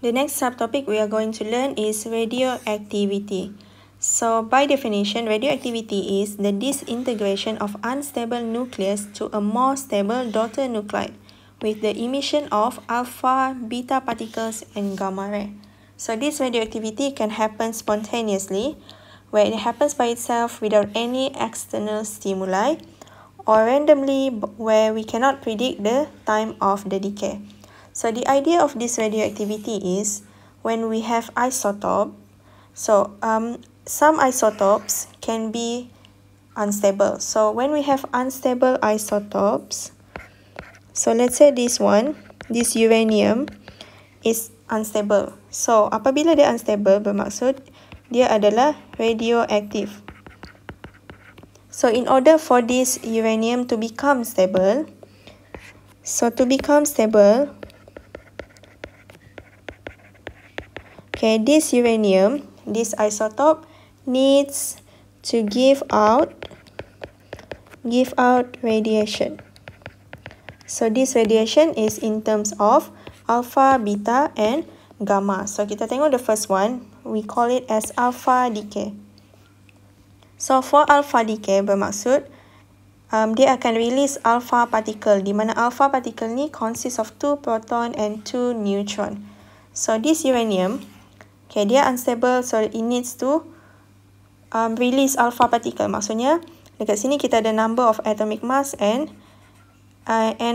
The next subtopic we are going to learn is radioactivity. So by definition, radioactivity is the disintegration of unstable nucleus to a more stable daughter nuclide with the emission of alpha, beta particles and gamma ray. So this radioactivity can happen spontaneously, where it happens by itself without any external stimuli, or randomly where we cannot predict the time of the decay. So the idea of this radioactivity is when we have isotope, some isotopes can be unstable. So when we have unstable isotopes, so let's say this uranium is unstable. So apabila dia unstable, bermaksud dia adalah radioactive. So in order for this uranium to become stable, this uranium, this isotope needs to give out radiation. So this radiation is in terms of alpha, beta and gamma. So kita tengok the first one, we call it as alpha decay. So for alpha decay bermaksud dia akan release alpha particle, di mana alpha particle ni consists of 2 proton and 2 neutron. So this uranium, dia unstable, so it needs to release alpha particle. Maksudnya dekat sini kita ada number of atomic mass and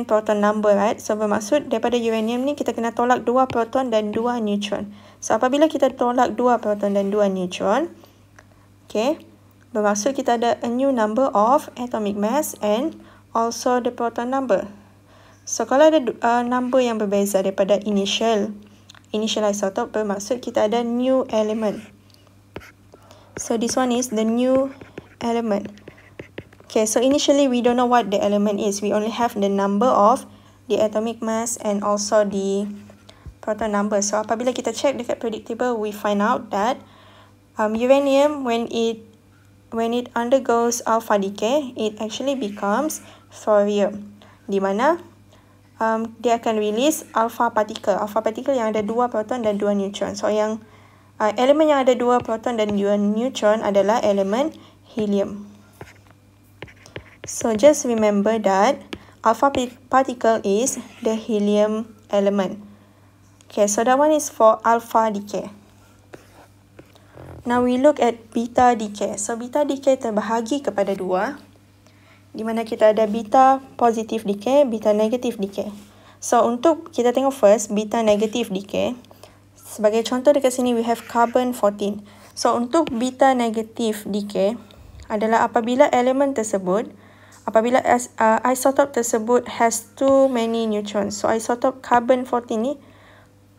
proton number, right? So bermaksud daripada uranium ni kita kena tolak 2 proton dan 2 neutron. So apabila kita tolak 2 proton dan 2 neutron, bermaksud kita ada a new number of atomic mass and also the proton number. So kalau ada number yang berbeza daripada initial isotope, bermaksud kita ada new element. So this one is the new element. So initially we don't know what the element is. We only have the number of the atomic mass and also the proton number. So apabila kita check dekat predictable, we find out that uranium when it undergoes alpha decay, it actually becomes thorium, di mana dia akan release alpha particle yang ada 2 proton dan 2 neutron. So yang elemen yang ada 2 proton dan 2 neutron adalah elemen helium. So just remember that alpha particle is the helium element. So that one is for alpha decay. Now we look at beta decay. So beta decay terbahagi kepada 2, di mana kita ada beta positive decay, beta negative decay. So untuk kita tengok first beta negative decay, sebagai contoh dekat sini we have carbon 14. So untuk beta negative decay adalah apabila isotope tersebut has too many neutrons. So isotope carbon 14 ni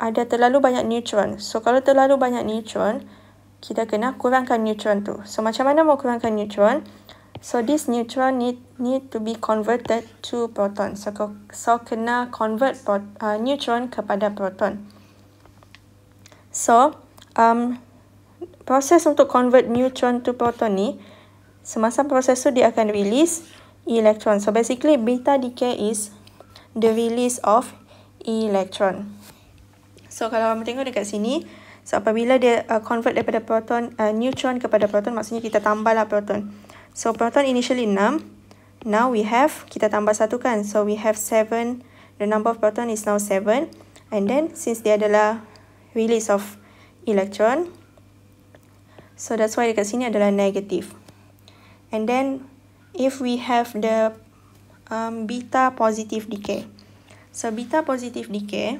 ada terlalu banyak neutron. So kalau terlalu banyak neutron, kita kena kurangkan neutron tu. So macam mana mau kurangkan neutron? So this neutron need to be converted to proton. So kena convert neutron kepada proton. So proses untuk convert neutron to proton ni, semasa proses tu dia akan release electron. So basically beta decay is the release of electron. So kalau kamu tengok dekat sini, so apabila dia convert daripada neutron kepada proton, maksudnya kita tambahlah proton. So proton initially 6, now kita tambah 1 kan, so we have 7, the number of proton is now 7, and then since dia adalah release of electron, so that's why dekat sini adalah negative. And then if we have the beta positive decay, so beta positive decay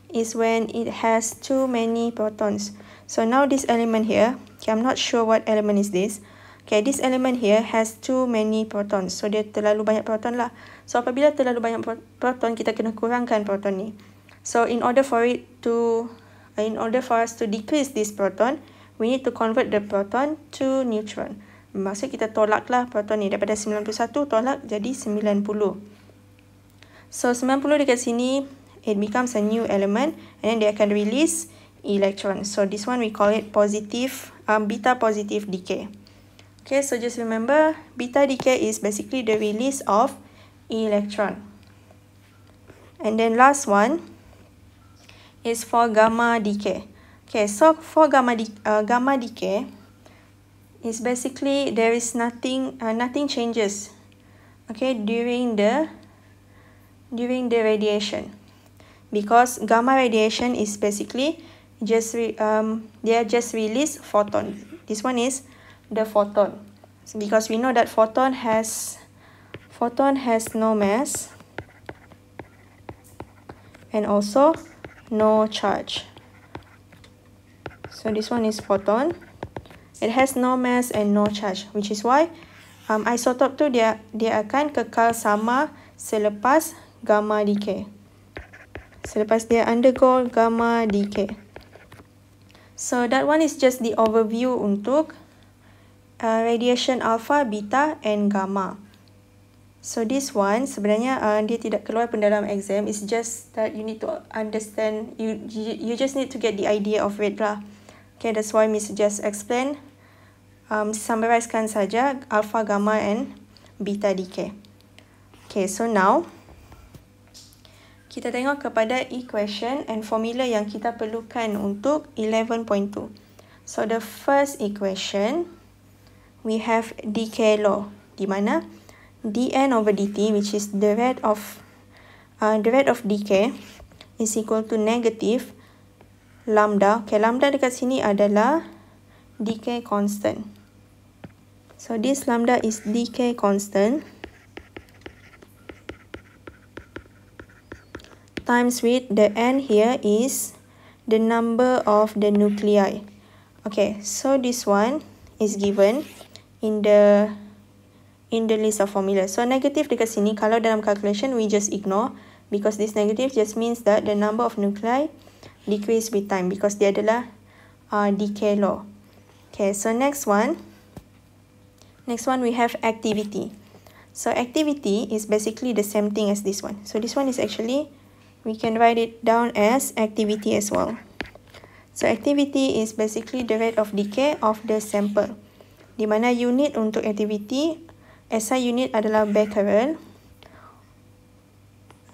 is when it has too many protons. So now this element here, I'm not sure what element is this. This element here has too many protons. So dia terlalu banyak proton lah. So apabila terlalu banyak proton, kita kena kurangkan proton ni. So in order for us to decrease this proton, we need to convert the proton to neutron. Maksud kita tolaklah proton ni daripada 91 tolak jadi 90. So 90 dekat sini, it becomes a new element and then they akan release electron. So this one we call it beta positive decay. So just remember beta decay is basically the release of electron. And then last one is for gamma decay. Okay, so for gamma decay is basically there is nothing changes, okay, during the radiation, because gamma radiation is basically just they are just release photon. This one is the photon. So because we know that photon has no mass and also no charge. So this one is photon. It has no mass and no charge, which is why isotop tu dia akan kekal sama selepas gamma decay. Selepas dia undergo gamma decay. So that one is just the overview untuk radiation alpha, beta and gamma. So this one sebenarnya dia tidak keluar pun dalam exam. It's just that you need to understand. You just need to get the idea of it lah. Okay, that's why Miss just explain. Summarizekan saja alpha, gamma and beta decay. Okay, so now kita tengok kepada equation and formula yang kita perlukan untuk 11.2. So the first equation, we have decay law, di mana dN over dt, which is the rate of decay, is equal to negative lambda. Okay, lambda dekat sini adalah decay constant. So this lambda is decay constant times with the n here is the number of the nuclei. Okay, so this one is given in the list of formula. So negative dekat sini, kalau dalam calculation we just ignore, because this negative just means that the number of nuclei decrease with time, because dia adalah decay law. Okay, so next one we have activity. So activity is basically the same thing as this one. So this one is actually, we can write it down as activity as well. So activity is basically the rate of decay of the sample, di mana unit untuk activity, SI unit adalah becquerel.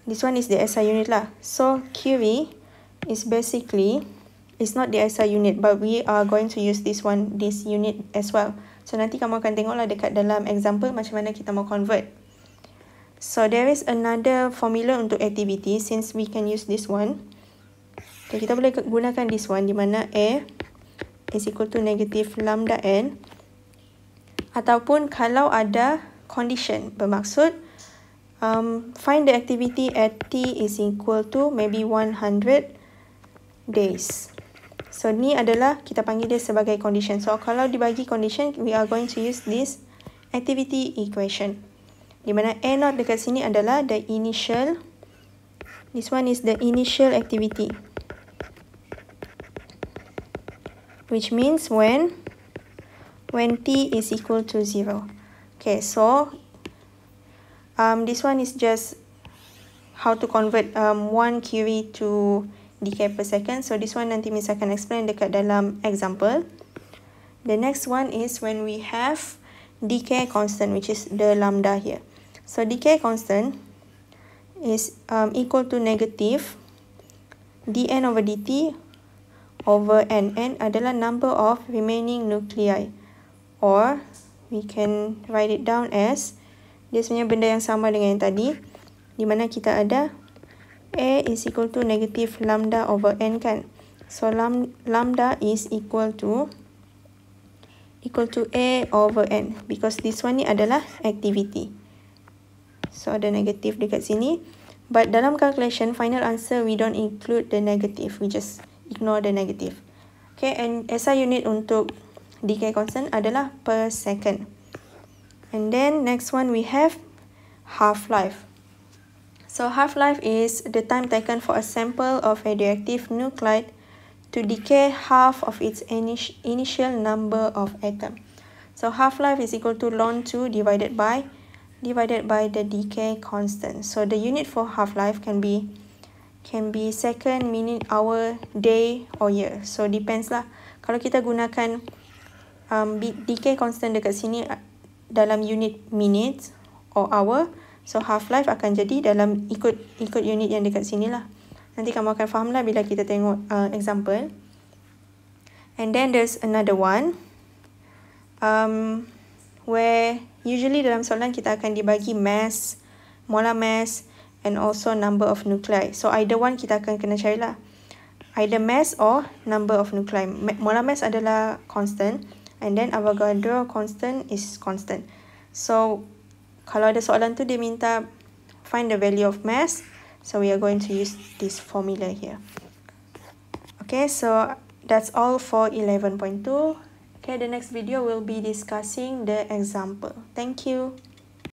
This one is the SI unit lah. So Curie is basically, it's not the SI unit, but we are going to use this unit as well. So nanti kamu akan tengoklah dekat dalam example macam mana kita mau convert. So there is another formula untuk activity, since we can use this one. Okay, kita boleh gunakan this one, di mana A is equal to negative lambda n. Ataupun kalau ada condition, bermaksud find the activity at T is equal to maybe 100 days. So ni adalah kita panggil dia sebagai condition. So kalau dibagi condition, we are going to use this activity equation, di mana A0 dekat sini adalah the initial, this one is the initial activity, which means when T is equal to 0. Okay, so this one is just how to convert 1 Curie to decay per second. So this one nanti Miss akan explain dekat dalam example. The next one is when we have decay constant, which is the lambda here. So decay constant is equal to negative dN over dt over n. N adalah number of remaining nuclei, or we can write it down as, dia sebenarnya benda yang sama dengan yang tadi, di mana kita ada A is equal to negative lambda over n kan. So lambda is equal to A over n, because this one ni adalah activity. So ada negative dekat sini, but dalam calculation final answer we don't include the negative, we just ignore the negative. Okay, and SI unit untuk decay constant adalah per second. And then next one we have half-life. So half-life is the time taken for a sample of radioactive nuclide to decay half of its initial number of atoms. So half-life is equal to ln 2 divided by the decay constant. So the unit for half-life can be second, minute, hour, day or year. So depends lah. Kalau kita gunakan decay constant dekat sini dalam unit minutes or hour, so half-life akan jadi dalam ikut unit yang dekat sini lah. Nanti kamu akan faham lah bila kita tengok example. And then there's another one where usually dalam soalan kita akan dibagi mass, molar mass and also number of nuclei. So either one kita akan kena carilah. Either mass or number of nuclei. Molar mass adalah constant and then Avogadro constant is constant. So kalau ada soalan tu dia minta find the value of mass, so we are going to use this formula here. Okay, so that's all for 11.2. Okay, the next video will be discussing the example. Thank you.